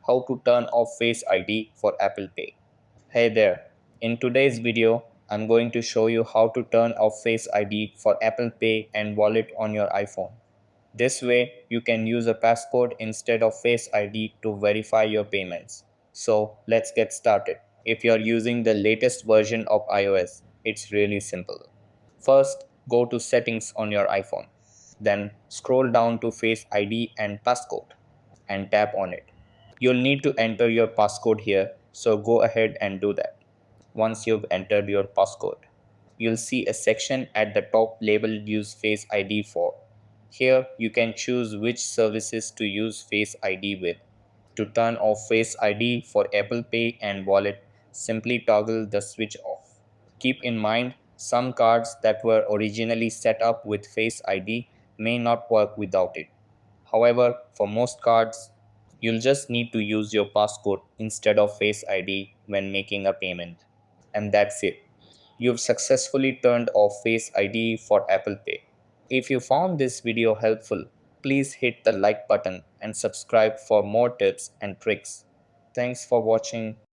how to turn off Face ID for Apple Pay. Hey there, in today's video, I'm going to show you how to turn off Face ID for Apple Pay and Wallet on your iPhone. This way, you can use a passcode instead of Face ID to verify your payments. So let's get started. If you're using the latest version of iOS, it's really simple. First, go to Settings on your iPhone. Then scroll down to Face ID and Passcode and tap on it. You'll need to enter your passcode here, so go ahead and do that. Once you've entered your passcode, you'll see a section at the top labeled Use Face ID for. Here, you can choose which services to use Face ID with. To turn off Face ID for Apple Pay and Wallet, simply toggle the switch off. Keep in mind, some cards that were originally set up with Face ID may not work without it. However, for most cards, you'll just need to use your passcode instead of Face ID when making a payment. And that's it. You've successfully turned off Face ID for Apple Pay. If you found this video helpful, please hit the like button and subscribe for more tips and tricks. Thanks for watching.